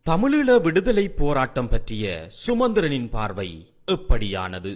தமிழீழ விடுதலை போராட்டம் பற்றிய சுமந்திரனின் பார்வை எப்படியானது?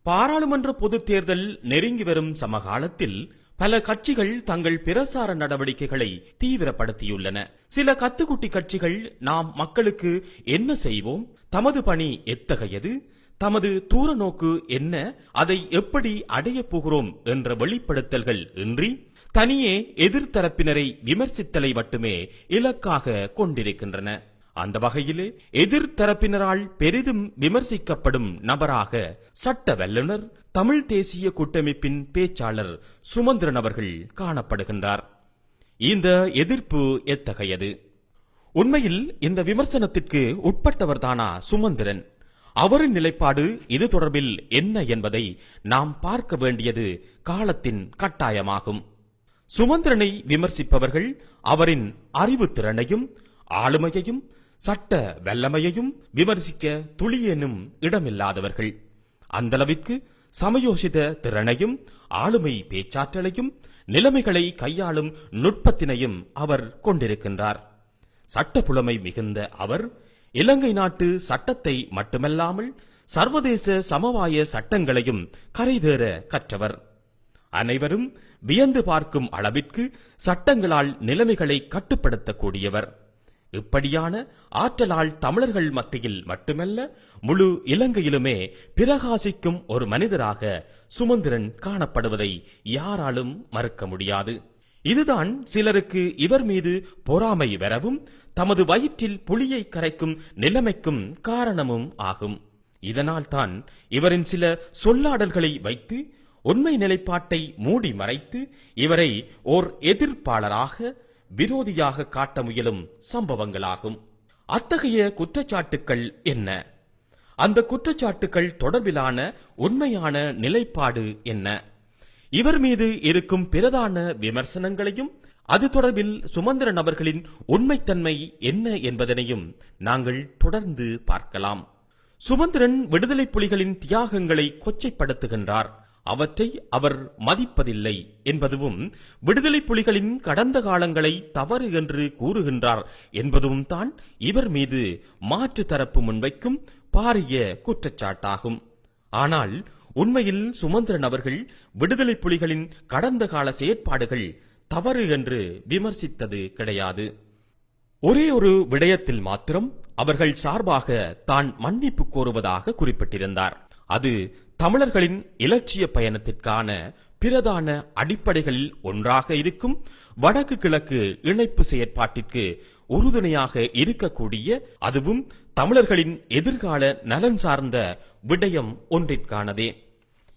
பாராளுமன்ற பொதுத் தேர்தல் நெருங்கி வரும் சமகாலத்தில் பல கட்சிகள் தங்கள் பிரசார நடவடிக்கைகளை தீவிரப்படுத்தியுள்ளன. சில கத்துக்குட்டி கட்சிகள் நாம் மக்களுக்கு என்ன செய்வோம், தமது பணி எத்தகையது, தமது தூர நோக்கு என்ன, அதை எப்படி அடையப் போகிறோம் என்ற வெளிப்படுத்தல்கள் இன்றி தனியே எதிர்த்தரப்பினரை விமர்சித்தலை மட்டுமே இலக்காக கொண்டிருக்கின்றன. அந்த வகையிலே எதிர்த்தரப்பினரால் பெரிதும் விமர்சிக்கப்படும் நபராக சட்ட வல்லுநர், தமிழ் தேசிய கூட்டமைப்பின் பேச்சாளர் சுமந்திரன் அவர்கள் காணப்படுகின்றார். இந்த எதிர்ப்பு எத்தகையது? உண்மையில் இந்த விமர்சனத்திற்கு உட்பட்டவர்தானா சுமந்திரன்? அவரின் நிலைப்பாடு இது தொடர்பில் என்ன என்பதை நாம் பார்க்க வேண்டியது காலத்தின் கட்டாயமாகும். சுமந்திரனை விமர்சிப்பவர்கள் அவரின் அறிவுத்திறனையும் ஆளுமையையும் சட்ட வல்லமையையும் விமர்சிக்க துளியேனும் இடமில்லாதவர்கள். அந்தளவிற்கு சமயோசித திறனையும் ஆளுமை பேச்சாற்றலையும் நிலைமைகளை கையாளும் நுட்பத்தினையும் அவர் கொண்டிருக்கின்றார். சட்டப்புலமை மிகுந்த அவர் இலங்கை நாட்டு சட்டத்தை மட்டுமல்லாமல் சர்வதேச சமவாய சட்டங்களையும் கரைதேற கற்றவர். அனைவரும் வியந்து பார்க்கும் அளவிற்கு சட்டங்களால் நிலைமைகளை கட்டுப்படுத்தக்கூடியவர். இப்படியான ஆற்றலால் தமிழர்கள் மத்தியில் மட்டுமல்ல, முழு இலங்கையிலுமே பிரகாசிக்கும் ஒரு மனிதராக சுமந்திரன் காணப்படுவதை யாராலும் மறுக்க முடியாது. இதுதான் சிலருக்கு இவர் மீது பொறாமை வரவும் தமது வயிற்றில் புளியை கரைக்கும் நிலைமைக்கும் காரணமும் ஆகும். இதனால்தான் இவரின் சில சொல்லாடல்களை வைத்து உண்மை நிலைப்பாட்டை மூடி மறைத்து இவரை ஓர் எதிர்ப்பாளராக, விரோதியாக காட்ட முயலும் சம்பவங்களாகும். அத்தகைய குற்றச்சாட்டுக்கள் என்ன? அந்த குற்றச்சாட்டுக்கள் தொடர்பிலான உண்மையான நிலைப்பாடு என்ன? இவர் மீது இருக்கும் பிரதான விமர்சனங்களையும் அது தொடர்பில் சுமந்திரன் அவர்களின் உண்மைத்தன்மை என்ன என்பதனையும் நாங்கள் தொடர்ந்து பார்க்கலாம். சுமந்திரன் விடுதலை புலிகளின் தியாகங்களை கொச்சைப்படுத்துகின்றார். அவற்றை அவர் மதிப்பதில்லை என்பதும், விடுதலை புலிகளின் கடந்த காலங்களை தவறு என்று கூறுகின்றார் என்பதும் தான் இவர் மீது மாற்று தரப்பு முன்வைக்கும் பாரிய குற்றச்சாட்டாகும். ஆனால் உண்மையில் சுமந்திரன் அவர்கள் விடுதலை புலிகளின் கடந்த கால செயற்பாடுகள் தவறு என்று விமர்சித்தது கிடையாது. ஒரே ஒரு விடயத்தில் மாத்திரம் அவர்கள் சார்பாக தான் மன்னிப்பு கோருவதாக குறிப்பிட்டிருந்தார். அது தமிழர்களின் இலட்சிய பயணத்திற்கான பிரதான அடிப்படைகளில் ஒன்றாக இருக்கும் வடக்கு கிழக்கு இணைப்பு செயற்பாட்டிற்கு உறுதுணையாக இருக்கக்கூடிய, அதுவும் தமிழர்களின் எதிர்கால நலன் சார்ந்த விடயம் ஒன்றிற்கானதே.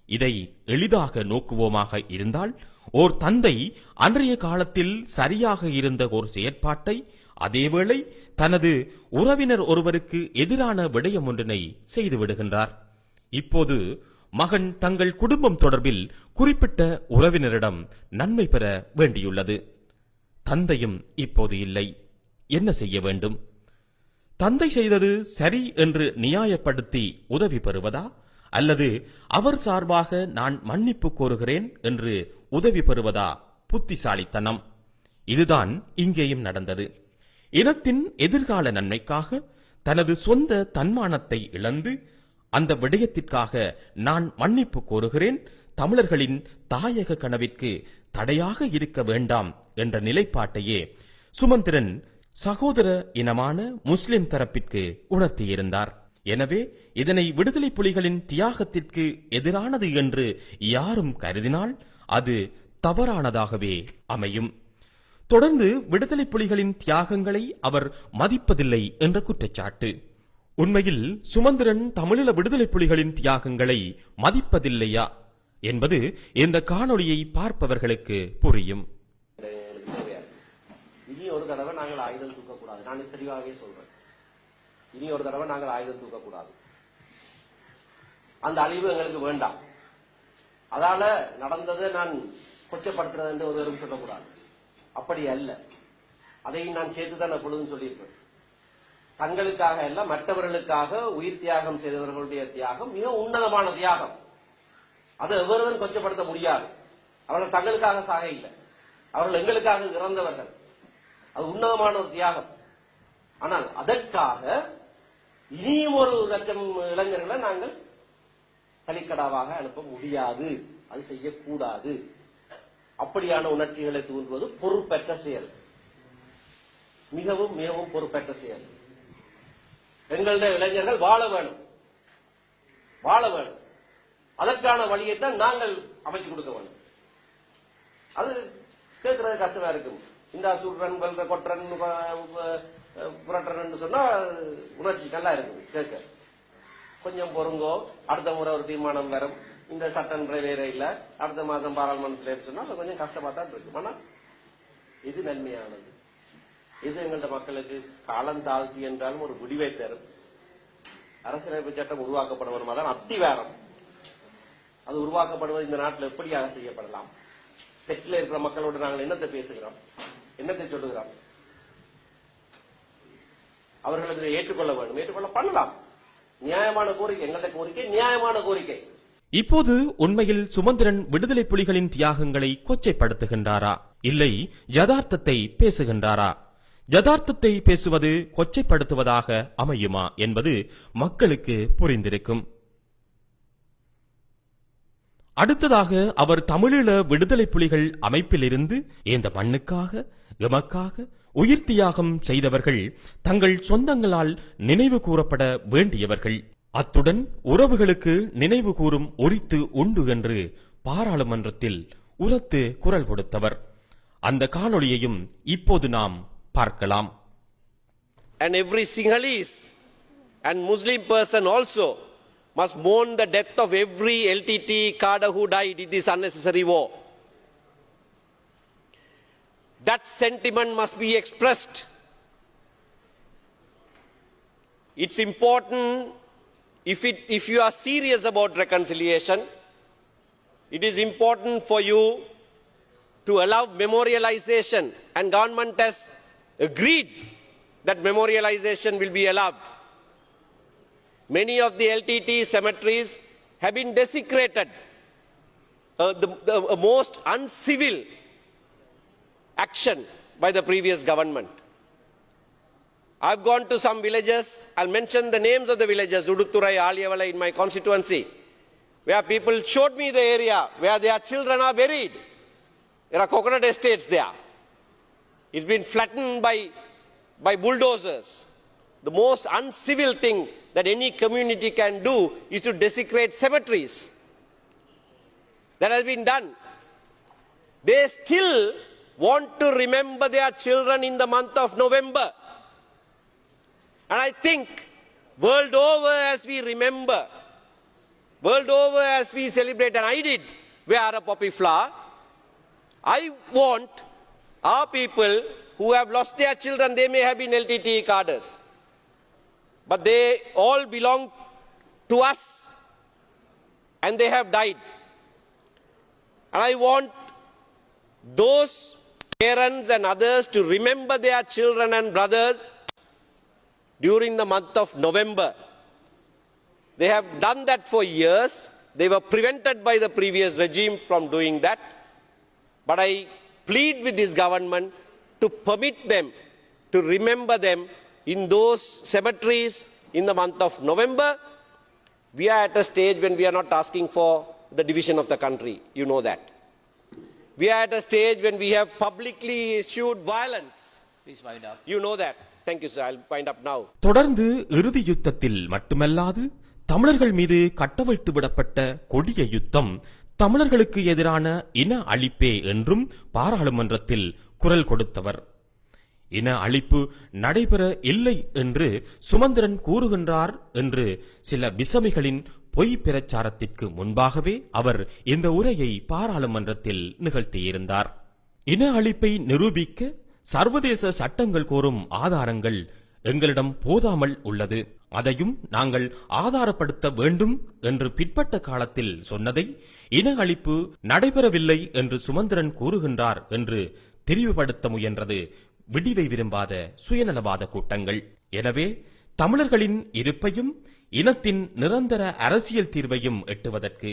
இதை எளிதாக நோக்குவோமாக இருந்தால், ஓர் தந்தை அன்றைய காலத்தில் சரியாக இருந்த ஒரு செயற்பாட்டை அதேவேளை தனது உறவினர் ஒருவருக்கு எதிரான விடயம் ஒன்றினை செய்துவிடுகின்றார். இப்போது மகன் தங்கள் குடும்பம் தொடர்பில் குறிப்பிட்ட உறவினரிடம் நன்மை பெற வேண்டியுள்ளது. தந்தையும் இப்போது இல்லை. என்ன செய்ய வேண்டும்? தந்தை செய்தது சரி என்று நியாயப்படுத்தி உதவி பெறுவதா, அல்லது அவர் சார்பாக நான் மன்னிப்பு கோருகிறேன் என்று உதவி பெறுவதா புத்திசாலித்தனம்? இதுதான் இங்கேயும் நடந்தது. இனத்தின் எதிர்கால நன்மைக்காக தனது சொந்த தன்மானத்தை இழந்து அந்த விடயத்திற்காக நான் மன்னிப்பு கோருகிறேன், தமிழர்களின் தாயக கனவிற்கு தடையாக இருக்க வேண்டாம் என்ற நிலைப்பாட்டையே சுமந்திரன் சகோதர இனமான முஸ்லிம் தரப்பிற்கு உணர்த்தியிருந்தார். எனவே இதனை விடுதலை புலிகளின் தியாகத்திற்கு எதிரானது என்று யாரும் கருதினால் அது தவறானதாகவே அமையும். தொடர்ந்து விடுதலை புலிகளின் தியாகங்களை அவர் மதிப்பதில்லை என்ற குற்றச்சாட்டு. உண்மையில் சுமந்திரன் தமிழீழ விடுதலை புலிகளின் தியாகங்களை மதிப்பதில்லையா என்பது இந்த காணொளியை பார்ப்பவர்களுக்கு புரியும். இனி ஒரு தடவை நாங்கள் ஆயுதம் தூக்கக்கூடாது. நான் தெளிவாகவே சொல்றேன். இனி ஒரு தடவை நாங்கள் ஆயுதம் தூக்கக்கூடாது. அந்த அழிவு எங்களுக்கு வேண்டாம். அதால நடந்ததை நான் கொச்சப்படுத்துறது என்று ஒருவரும் சொல்லக்கூடாது. அப்படி அல்ல. அதையும் நான் சேர்த்துதான் எப்பொழுதும் சொல்லியிருப்பேன். தங்களுக்காக அல்ல, மற்றவர்களுக்காக உயிர் தியாகம் செய்தவர்களுடைய தியாகம் மிக உன்னதமான தியாகம். அதை எவரும் கொச்சப்படுத்த முடியாது. அவர்கள் தங்களுக்காக சாக இல்லை, அவர்கள் எங்களுக்காக இறந்தவர்கள். அது உன்னதமான ஒரு தியாகம். ஆனால் அதற்காக இனியும் 1,00,000 இளைஞர்களை நாங்கள் பலிக்கடாவாக அனுப்ப முடியாது, அது செய்யக்கூடாது. அப்படியான உணர்ச்சிகளை தூண்டுவது பொறுப்பற்ற செயல், மிகவும் மிகவும் பொறுப்பற்ற செயல். எங்களுடைய இளைஞர்கள் வாழ வேணும், வாழ வேணும். அதற்கான வழியைத்தான் நாங்கள் அமைச்சு கொடுக்க வேண்டும். அது கேட்கறது கஷ்டமா இருக்கும். இந்த சுடுறன் கொட்டுறன் புரட்டுறன்னு சொன்னா உணர்ச்சி நல்லா இருக்கும் கேட்க. கொஞ்சம் பொறுங்கோ, அடுத்த முறை ஒரு தீர்மானம் வரும், இந்த சட்டம் நிறைவேற இல்ல, அடுத்த மாசம் பாராளுமன்றத்தில் சொன்னா கொஞ்சம் கஷ்டமா தான் இருக்கும். ஆனா இது நன்மையானது. இது எங்கள்ட மக்களுக்கு காலம் தாழ்த்தி என்றாலும் ஒரு முடிவை தரும். அரசியலமைப்பு சட்டம் உருவாக்கப்பட வருமா தான் அத்திவாரம். அது உருவாக்கப்படுவது இந்த நாட்டில் எப்படியாக செய்யப்படலாம்? தெற்கில் இருக்கிற மக்களோடு நாங்கள் என்னத்தை பேசுகிறோம், என்னத்தை சொல்லுகிறோம்? அவர்கள் இதை ஏற்றுக்கொள்ள வேண்டும், ஏற்றுக்கொள்ள பண்ணலாம். நியாயமான கோரிக்கை, எங்களுடைய கோரிக்கை நியாயமான கோரிக்கை. இப்போது உண்மையில் சுமந்திரன் விடுதலை புலிகளின் தியாகங்களை கொச்சைப்படுத்துகின்றாரா, இல்லை யதார்த்தத்தை பேசுகின்றாரா? யதார்த்தத்தை பேசுவது கொச்சைப்படுத்துவதாக அமையுமா என்பது மக்களுக்கு புரிந்திருக்கும். அடுத்ததாக அவர் தமிழீழ விடுதலை புலிகள் அமைப்பிலிருந்து இந்த மண்ணுக்காக எமக்காக உயிர் தியாகம் செய்தவர்கள் தங்கள் சொந்தங்களால் நினைவு கூறப்பட வேண்டியவர்கள். அத்துடன் உறவுகளுக்கு நினைவு கூறும் உரித்து உண்டு என்று பாராளுமன்றத்தில் உரத்து குரல் கொடுத்தவர். அந்த காணொளியையும் இப்போது நாம் பார்க்கலாம். And every Sinhalese and Muslim person also must mourn the death of every LTT cadre who died in this unnecessary war. That sentiment must be expressed. It's important, if you are serious about reconciliation, it is important for you to allow memorialization, and government has agreed that memorialization will be allowed. Many of the LTT cemeteries have been desecrated, the most uncivil action by the previous government. I've gone to some villages, I'll mention the names of the villages, Uduthurai, Aliyavala in my constituency, where people showed me the area where their children are buried. There are coconut estates there. It's been flattened by bulldozers. The most uncivil thing that any community can do is to desecrate cemeteries. That has been done. They still want to remember their children in the month of November. And I think world over, as we remember, world over as we celebrate, and I did wear a poppy flower, I want our people who have lost their children, they may have been LTT cadres, but they all belong to us and they have died. And I want those parents and others to remember their children and brothers during the month of November. They have done that for years. They were prevented by the previous regime from doing that. But I plead with this government to permit them to remember them in those cemeteries in the month of November. We are at a stage when we are not asking for the division of the country. You know that. We are at a stage when we have publicly issued violence. Please wind up. You know that. Thank you, sir. I'll wind up now. தொடர்ந்து இறுதி யுத்தத்தில் மட்டுமல்லாது தமிழர்கள் மீது கட்டவிழ்த்து விடப்பட்ட கொடிய யுத்தம் தமிழர்களுக்கு எதிரான இன அழிப்பே என்றும் பாராளுமன்றத்தில் குரல் கொடுத்தவர். இன அழிப்பு நடைபெற இல்லை என்று சுமந்திரன் கூறுகின்றார் என்று சில விசமிகளின் பொய் பிரச்சாரத்திற்கு முன்பாகவே அவர் இந்த உரையை பாராளுமன்றத்தில் நிகழ்த்தியிருந்தார். இன அழிப்பை நிரூபிக்க சர்வதேச சட்டங்கள் கோரும் ஆதாரங்கள் எங்களிடம் போதாமல் உள்ளது, அதையும் நாங்கள் ஆதாரப்படுத்த வேண்டும் என்று பிற்பட்ட காலத்தில் சொன்னதை இன அழிப்பு நடைபெறவில்லை என்று சுமந்திரன் கூறுகின்றார் என்று தெரிவுபடுத்த முயன்றது விடிவை விரும்பாத சுயநலவாத கூட்டங்கள். எனவே தமிழர்களின் இருப்பையும் இனத்தின் நிரந்தர அரசியல் தீர்வையும் எட்டுவதற்கு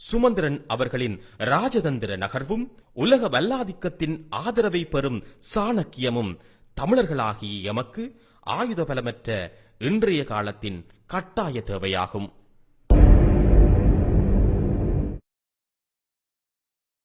சுமந்திரன் அவர்களின் ராஜதந்திர நகர்வும் உலக வல்லாதிக்கத்தின் ஆதரவை பெறும் சாணக்கியமும் தமிழர்களாகிய எமக்கு ஆயுத பலமற்ற இன்றைய காலத்தின் கட்டாய தேவையாகும்.